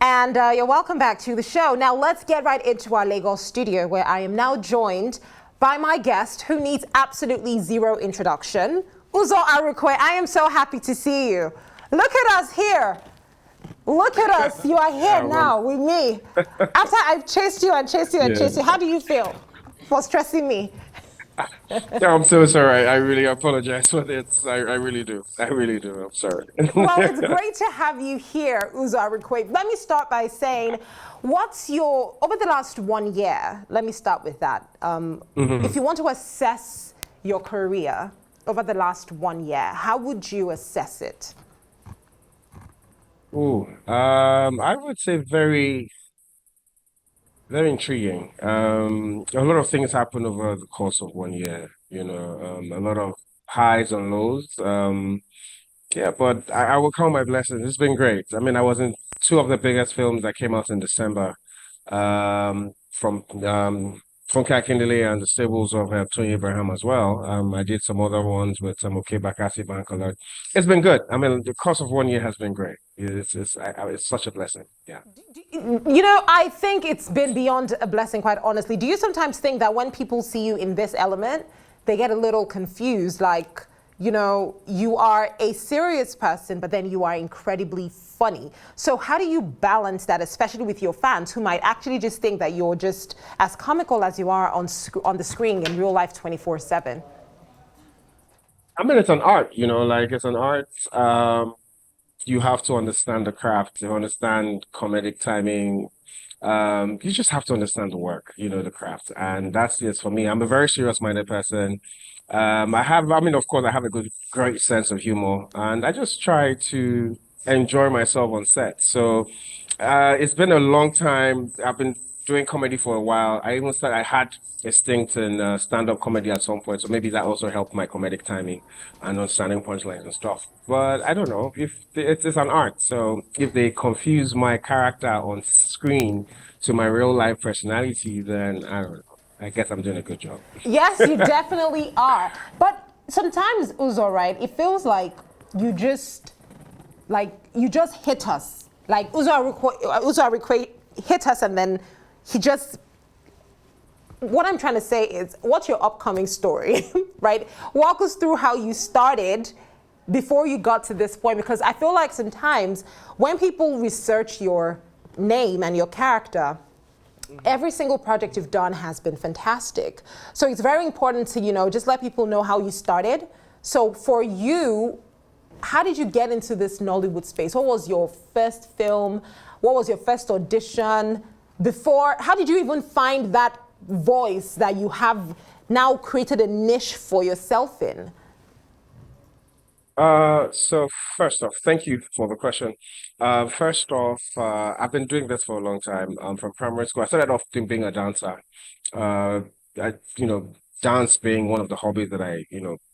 And you're welcome back to the show. Now let's get right into our Lagos studio where I am now joined by my guest who needs absolutely zero introduction, Uzor Arukwe. I am so happy to see you. Look at us here. Look at us. You are here now with me. After I've chased you and chased you and chased you, how do you feel for stressing me? Yeah, I'm so sorry. I really apologize for this. I really do. I really do. I'm sorry. Well, it's great to have you here, Uzor Arukwe. Let me start by saying, what's your, over the last 1 year, let me start with that. If you want to assess your career over the last 1 year, how would you assess it? I would say very, very intriguing. A lot of things happen over the course of 1 year, a lot of highs and lows. Yeah, but I will count my blessings. It's been great. I mean, I was in two of the biggest films that came out in December, from Funke Akindele and the stables of Tony Abraham as well. I did some other ones with Okay Bakassi Bankole. It's been good. I mean, the course of 1 year has been great. It's such a blessing. Yeah. You know, I think it's been beyond a blessing, quite honestly. Do you sometimes think that when people see you in this element, they get a little confused, like, you know, you are a serious person, but then you are incredibly funny. So how do you balance that, especially with your fans who might actually just think that you're just as comical as you are on the screen in real life 24/7? I mean, it's an art, like it's an art. You have to understand the craft, to understand comedic timing. You just have to understand the work, the craft. And that's it for me. I'm a very serious-minded person. I mean, of course, I have a great sense of humor, and I just try to enjoy myself on set. So, it's been a long time. I've been doing comedy for a while. I had a stint in stand-up comedy at some point, so maybe that also helped my comedic timing and understanding punchlines and stuff. But I don't know if it's an art. So if they confuse my character on screen to my real life personality, then I don't know. I guess I'm doing a good job. Yes, you definitely are. But sometimes, Uzor, right, it feels you just hit us. Like Uzor Arukwe hit us and then he just, what I'm trying to say is, what's your upcoming story, right? Walk us through how you started before you got to this point, because I feel like sometimes when people research your name and your character, every single project you've done has been fantastic. So it's very important to, just let people know how you started. So for you, how did you get into this Nollywood space? What was your first film? What was your first audition? How did you even find that voice that you have now created a niche for yourself in? So first off, thank you for the question. First off, I've been doing this for a long time. From primary school. I started off being a dancer. Uh, I, you know, Dance being one of the hobbies that I,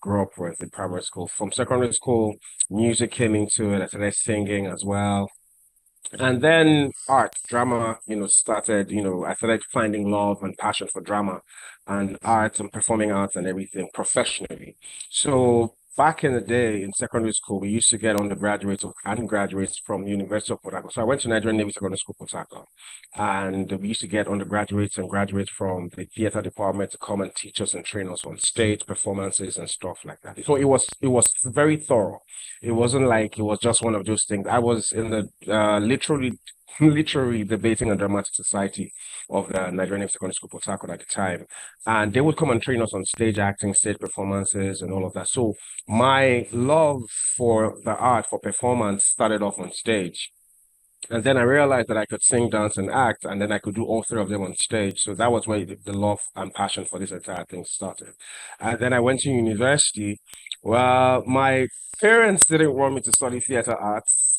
grew up with in primary school. From secondary school, music came into it. I started singing as well. And then art, drama, started, I started finding love and passion for drama and art and performing arts and everything professionally. So back in the day in secondary school, we used to get and graduates from the University of Port Harcourt. So I went to Nigerian Navy Secondary School, Port Harcourt, and we used to get undergraduates and graduates from the theater department to come and teach us and train us on stage performances and stuff like that. So it was very thorough. It wasn't like it was just one of those things. I was in the literally debating and dramatic society of the Nigerian Secondary School Port Harcourt at the time. And they would come and train us on stage acting, stage performances, and all of that. So my love for the art, for performance, started off on stage. And then I realized that I could sing, dance, and act, and then I could do all three of them on stage. So that was where the love and passion for this entire thing started. And then I went to university. Well, my parents didn't want me to study theater arts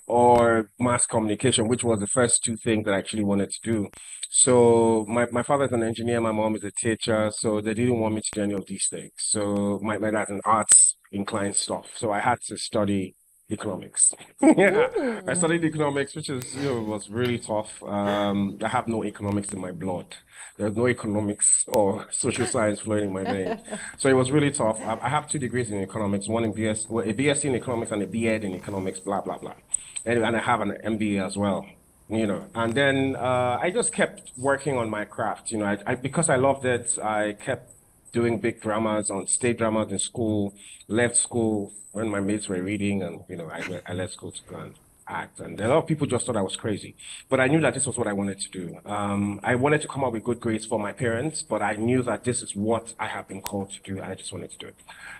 or mass communication, which was the first two things that I actually wanted to do. So my father's an engineer, my mom is a teacher, so they didn't want me to do any of these things. So my dad's an arts inclined stuff. So I had to study economics. Yeah, I Mm. studied economics, which was really tough. I have no economics in my blood. There's no economics or social science flowing in my veins. So it was really tough. I have two degrees in economics, one in a BSc in economics and a B.Ed in economics, blah, blah, blah. Anyway, and I have an MBA as well. And then I just kept working on my craft. Because I loved it, I kept doing big dramas on stage dramas in school, left school when my mates were reading, and I left school to go and act. And a lot of people just thought I was crazy, but I knew that this was what I wanted to do. I wanted to come up with good grades for my parents, but I knew that this is what I have been called to do, and I just wanted to do it.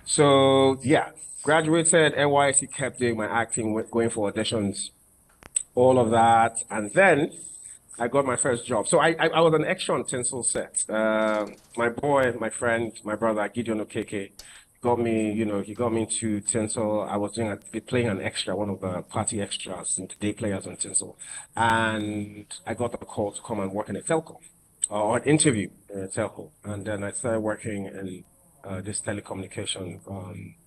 So yeah, graduated NYC, kept doing my acting, going for auditions, all of that. And then I got my first job. So I was an extra on Tinsel set. My boy, my friend, my brother, Gideon Okeke, he got me into Tinsel. I was playing an extra, one of the party extras and the day players on Tinsel. And I got the call to come and work in a telco, or an interview in a telco. And then I started working in this telecommunication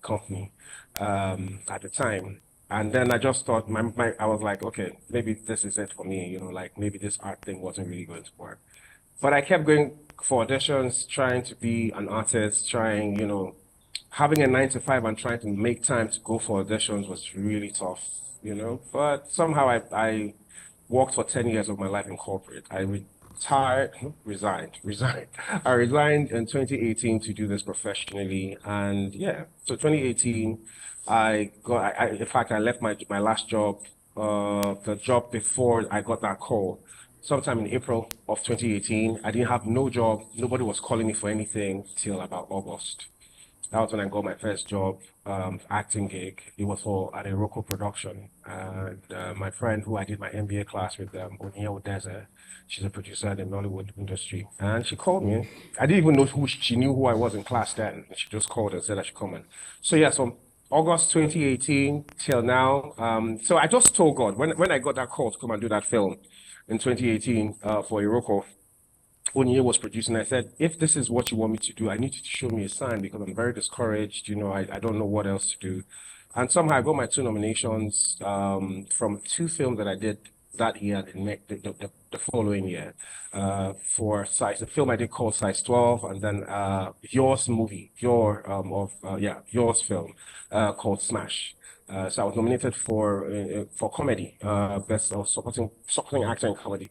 company at the time. And then I just thought I was like, okay, maybe this is it for me, like maybe this art thing wasn't really going to work. But I kept going for auditions, trying to be an artist, having a 9 to 5 and trying to make time to go for auditions was really tough. But somehow I worked for 10 years of my life in corporate. I retired, resigned. I resigned in 2018 to do this professionally. And yeah, so 2018, in fact, I left my last job, the job before I got that call, sometime in April of 2018. I didn't have no job. Nobody was calling me for anything till about August. That was when I got my first job, acting gig. It was for an Iroko production. And my friend who I did my MBA class with, Onyia Odeze, she's a producer in the Nollywood industry. And she called me. I didn't even know who she knew who I was in class then. She just called and said I should come in. So yeah, so August 2018 till now. So I just told God when I got that call to come and do that film in 2018 for Iroko. Onye was producing, I said, if this is what you want me to do, I need you to show me a sign because I'm very discouraged. I don't know what else to do. And somehow I got my two nominations from two films that I did that year and the following year for size, the film I did called Size 12, and then Yours movie, Yours film called Smash. So I was nominated for comedy, best supporting actor in comedy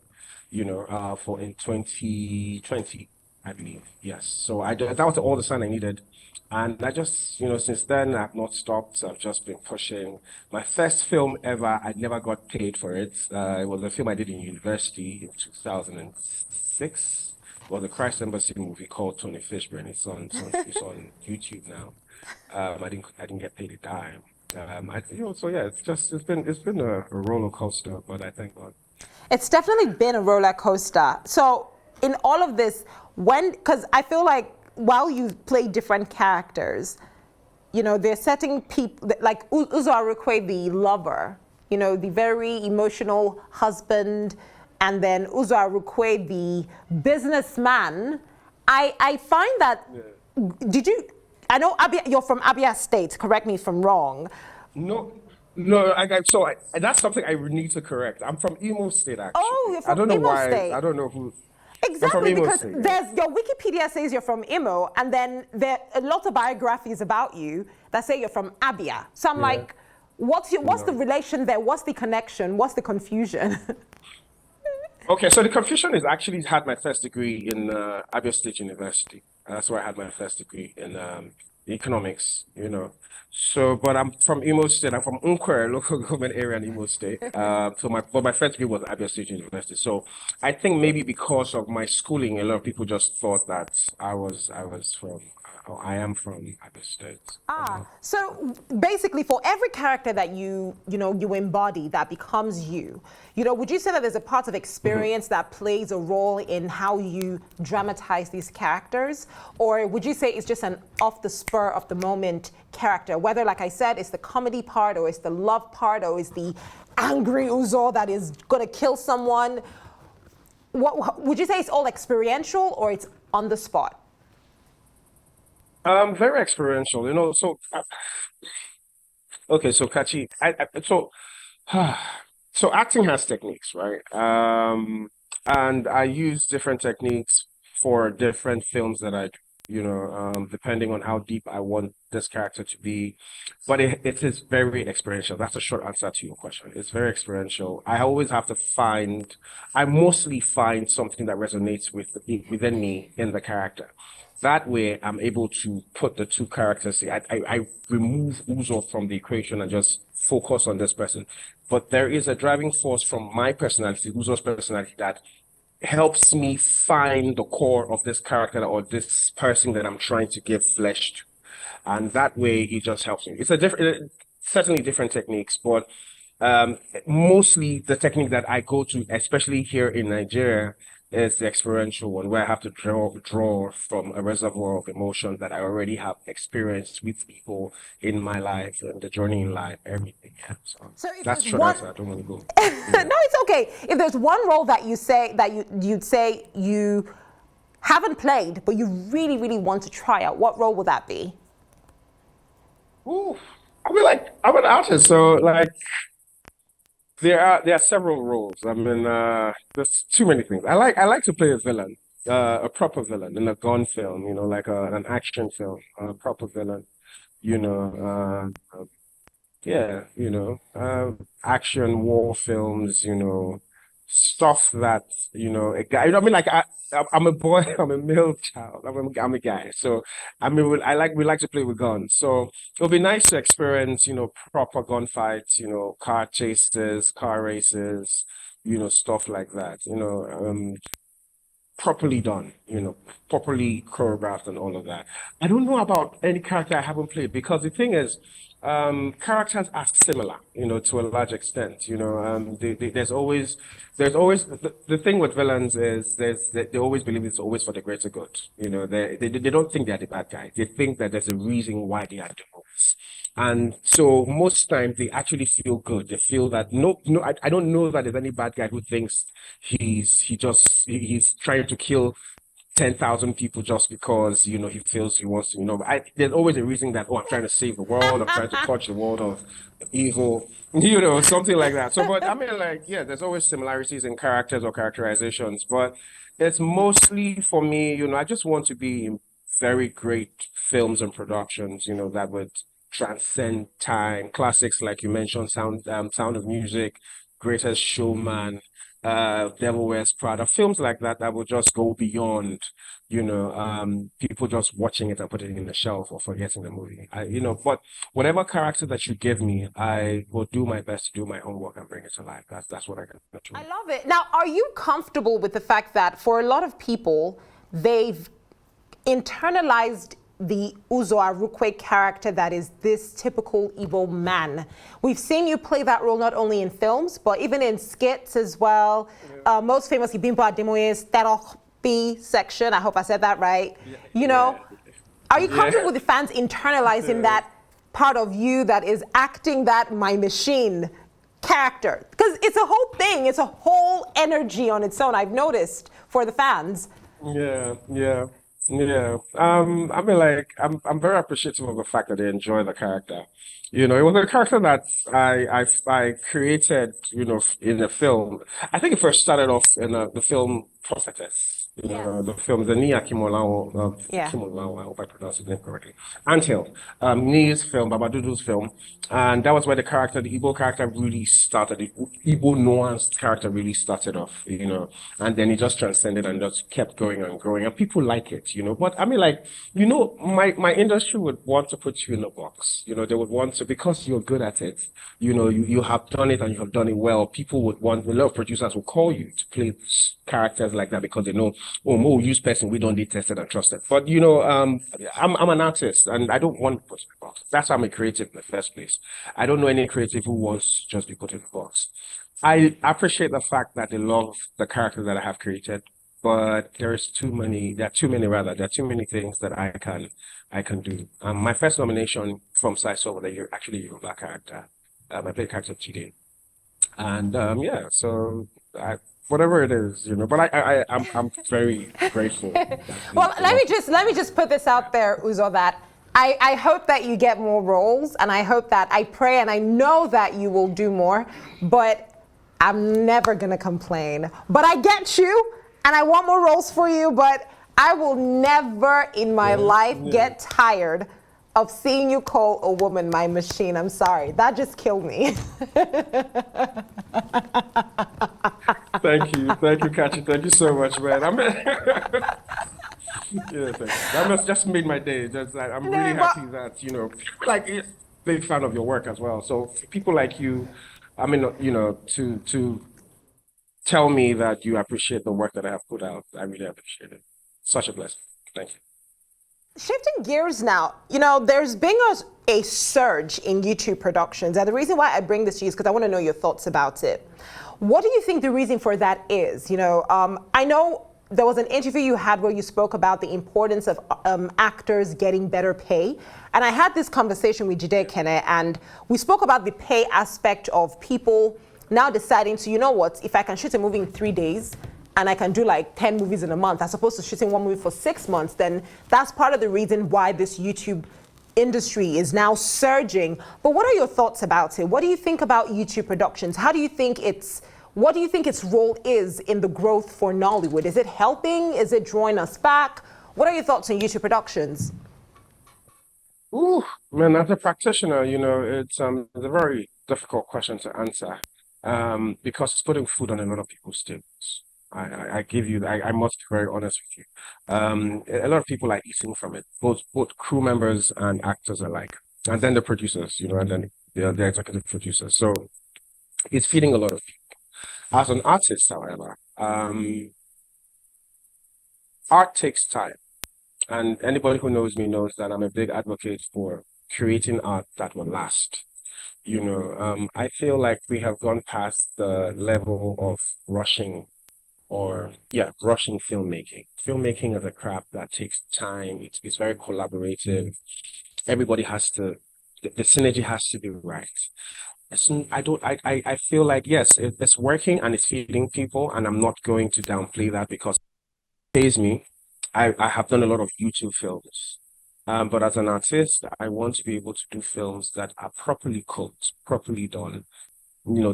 for in 2020, I believe. Yes. So that was all the sign I needed. And I just, since then I've not stopped. I've just been pushing. My first film ever, I never got paid for it. It was a film I did in university in 2006. It was a Christ Embassy movie called Tony Fishburne. It's on YouTube now. I didn't get paid a dime. So yeah, it's been a roller coaster, but I thank God. It's definitely been a roller coaster. So in all of this, because I feel like while you play different characters, they're setting people, like Uzor Arukwe, the lover, the very emotional husband, and then Uzor Arukwe, the businessman. I find that, I know you're from Abia State, correct me if I'm wrong. No, no, that's something I need to correct. I'm from Imo State, Oh, actually. you're I from don't know Imo why. I State. don't know who. I'm from Exactly, Imo because State. Yeah. there's your Wikipedia says you're from Imo, and then there are a lot of biographies about you that say you're from Abia. So I'm Yeah. like, what's the No. relation there? What's the connection? What's the confusion? Okay, so the confusion is actually had my first degree in Abia State University. That's where I had my first degree in economics. So, but I'm from Imo State. I'm from Unkwere, local government area in Imo State. But my first degree was at Abia State University. So I think maybe because of my schooling, a lot of people just thought that I am from Abia State. So basically, for every character that you embody that becomes you, would you say that there's a part of experience that plays a role in how you dramatize these characters, or would you say it's just an off the spur of the moment character? Whether, like I said, it's the comedy part, or it's the love part, or it's the angry Uzor that is gonna kill someone. What would you say? It's all experiential, or it's on the spot? Very experiential. Okay, so Kachi, so acting has techniques, right? And I use different techniques for different films that I do. depending on how deep I want this character to be. But it is very experiential. That's a short answer to your question. It's very experiential. I always have to I mostly find something that resonates within me in the character. That way, I'm able to put the two characters. I remove Uzor from the equation and just focus on this person. But there is a driving force from my personality, Uzor's personality, that helps me find the core of this character or this person that I'm trying to give flesh to. And that way, it just helps me. It's certainly different techniques, but mostly the technique that I go to, especially here in Nigeria, is the experiential one, where I have to draw from a reservoir of emotion that I already have experienced with people in my life and the journey in life, everything. Yeah. So if That's there's short one, answer. I don't want to go. no, it's okay. If there's one role that you say that you'd say you haven't played, but you really, really want to try out, what role would that be? Ooh, I mean, like I'm an artist, so like there are several roles. I mean, there's too many things. I like to play a villain, a proper villain in a gun film, like an action film, a proper villain. You know, yeah, action war films, stuff that, a guy, I mean, like I'm a boy, I'm a male child, I'm a guy. So, I mean, we like to play with guns. So it'll be nice to experience, proper gunfights, car chases, car races, stuff like that, properly done, properly choreographed and all of that. I don't know about any character I haven't played because the thing is, characters are similar, to a large extent. There's always the thing with villains is they always believe it's always for the greater good. They don't think they're the bad guy. They think that there's a reason why they are doing this. And so most times they actually feel good. They feel that no, I don't know that there's any bad guy who thinks he's trying to kill 10,000 people just because he feels he wants to. There's always a reason that I'm trying to save the world. I'm trying to touch the world of evil. Something like that. So, but I mean, like, yeah, there's always similarities in characters or characterizations, but it's mostly for me. I just want to be in very great films and productions. That would transcend time. Classics like you mentioned, Sound of Music, Greatest Showman, Devil Wears Prada, films like that that will just go beyond, people just watching it and putting it in the shelf or forgetting the movie. But whatever character that you give me, I will do my best to do my homework and bring it to life. That's what I can do. I love it. Now, are you comfortable with the fact that for a lot of people, they've internalized the Uzor Arukwe character that is this typical evil man? We've seen you play that role not only in films, but even in skits as well. Yeah. Most famously, Bimbo Ademoye's Therapy section. I hope I said that right. Yeah. Are you comfortable with the fans internalizing that part of you that is acting that my machine character? Because it's a whole thing. It's a whole energy on its own, I've noticed, for the fans. Yeah, yeah. Yeah, I mean, like, I'm very appreciative of the fact that they enjoy the character. It was a character that I created, in a film. I think it first started off in the film Prophetess. The film, the Nia Kimolawo, Yeah. Kimolawo, I hope I pronounced his name correctly. Anthill, Nia's film, Babadudu's film, and that was where the Igbo character really started. The Igbo nuanced character really started off, and then it just transcended and just kept going and growing, and people like it, But I mean, like, my industry would want to put you in a box, they would want to because you're good at it, you have done it and you have done it well. People would want a lot of producers will call you to play characters like that because they know, oh, more use person we don't need tested and trusted. But I'm an artist and I don't want to put in a box. That's why I'm a creative in the first place. I don't know any creative who wants to just be put in a box. I appreciate the fact that they love the characters that I have created, but there are too many things that I can do. My first nomination from Saiso was actually a Yoruba character. I played character Chide. And yeah, so whatever it is, but I'm very grateful. Well, let me just put this out there, Uzor, that I hope that you get more roles, and I pray and I know that you will do more, but I'm never gonna complain. But I get you, and I want more roles for you, but I will never in my Yeah, life yeah. get tired of seeing you call a woman my machine. I'm sorry. That just killed me. Thank you, Kachi. Thank you so much, man. Yeah, thank you. That must just made my day. Just I'm really No, but happy that people like you, big fan of your work as well. So for people like you, I mean, to tell me that you appreciate the work that I have put out, I really appreciate it. Such a blessing. Thank you. shifting gears now, there's been a surge in YouTube productions. And the reason why I bring this to you is because I want to know your thoughts about it. What do you think the reason for that is? I know there was an interview you had where you spoke about the importance of actors getting better pay. And I had this conversation with Jide Kene, and we spoke about the pay aspect of people now deciding to, you know what, if I can shoot a movie in 3 days, and I can do like 10 movies in a month as opposed to shooting one movie for 6 months, then that's part of the reason why this YouTube industry is now surging. But what are your thoughts about it? What do you think about YouTube productions? What do you think its role is in the growth for Nollywood? Is it helping? Is it drawing us back? What are your thoughts on YouTube productions? Ooh, man, as a practitioner, it's a very difficult question to answer, because it's putting food on a lot of people's tables. I give you, I must be very honest with you. A lot of people are eating from it, both crew members and actors alike, and then the producers, and then the executive producers. So it's feeding a lot of people. As an artist, however, art takes time. And anybody who knows me knows that I'm a big advocate for creating art that will last. I feel like we have gone past the level of rushing rushing filmmaking. Filmmaking is a craft that takes time. It's very collaborative. Everybody has to, the synergy has to be right. I don't, I feel like, yes, it's working and it's feeding people, and I'm not going to downplay that because pays me. I have done a lot of YouTube films. But as an artist, I want to be able to do films that are properly cooked, properly done.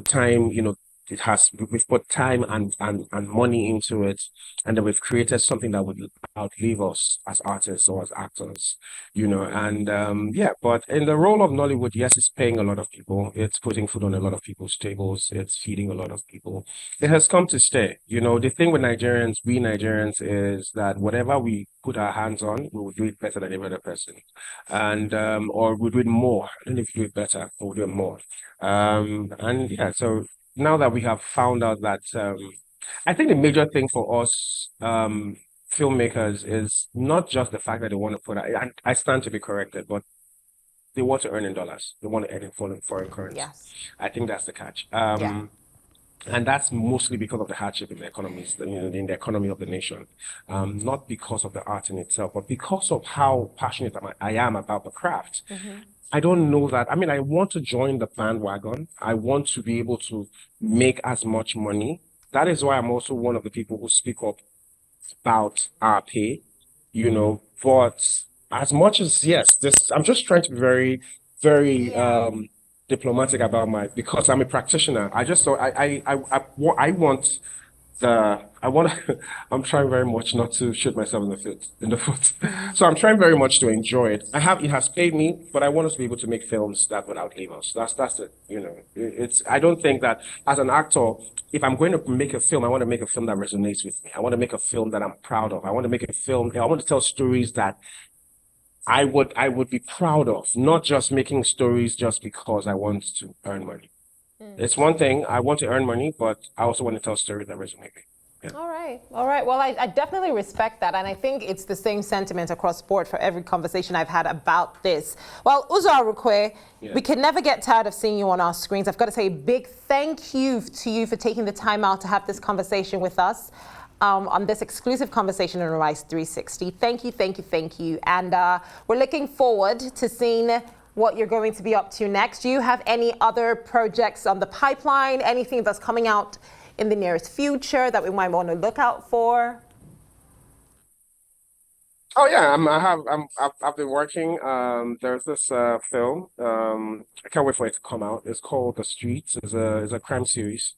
Time, we've put time and money into it, and then we've created something that would outlive us as artists or as actors, and yeah, but in the role of Nollywood, yes, it's paying a lot of people, it's putting food on a lot of people's tables, it's feeding a lot of people. It has come to stay. The thing with we Nigerians, is that whatever we put our hands on, we will do it better than every other person. And or we'll do it more. I don't know if we do it better, but we'll do it more. And yeah, so now that we have found out that, I think the major thing for us, filmmakers, is not just the fact that they want to put out, and I stand to be corrected, but they want to earn in dollars. They want to earn in foreign currency. Yes. I think that's the catch. Yeah. And that's mostly because of the hardship in the economies, in the economy of the nation. Not because of the art in itself, but because of how passionate I am about the craft. I don't know that. I mean, I want to join the bandwagon. I want to be able to make as much money. That is why I'm also one of the people who speak up about our pay, but as much as, yes, I'm just trying to be very, very Yeah. diplomatic about because I'm a practitioner. I just thought I want I want to, I'm trying very much not to shoot myself in the foot. So I'm trying very much to enjoy it. It has paid me, but I want us to be able to make films that would outlive us. That's it. I don't think that as an actor, if I'm going to make a film, I want to make a film that resonates with me. I want to make a film that I'm proud of. I want to make a film, I want to tell stories that I would be proud of, not just making stories just because I want to earn money. It's one thing, I want to earn money, but I also want to tell stories that resonate with me. Yeah. All right. All right. Well, I definitely respect that. And I think it's the same sentiment across board for every conversation I've had about this. Well, Uzor Arukwe, Yeah. we can never get tired of seeing you on our screens. I've got to say a big thank you to you for taking the time out to have this conversation with us, on this exclusive conversation on Rise 360. Thank you, thank you, thank you. And we're looking forward to seeing what you're going to be up to next. Do you have any other projects on the pipeline? Anything that's coming out in the nearest future that we might want to look out for? Oh yeah, I've been working. There's this film. I can't wait for it to come out. It's called The Streets. It's a crime series.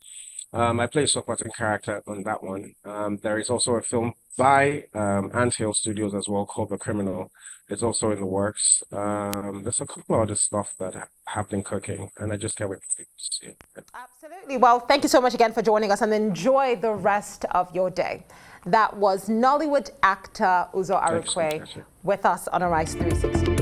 I play a supporting character on that one. There is also a film by Ant Hill Studios as well called The Criminal. It's also in the works. There's a couple of other stuff that have been cooking, and I just can't wait to see it. Absolutely. Well, thank you so much again for joining us, and enjoy the rest of your day. That was Nollywood actor Uzor Thank you so much, Arukwe Kasia. with us on Arise 360.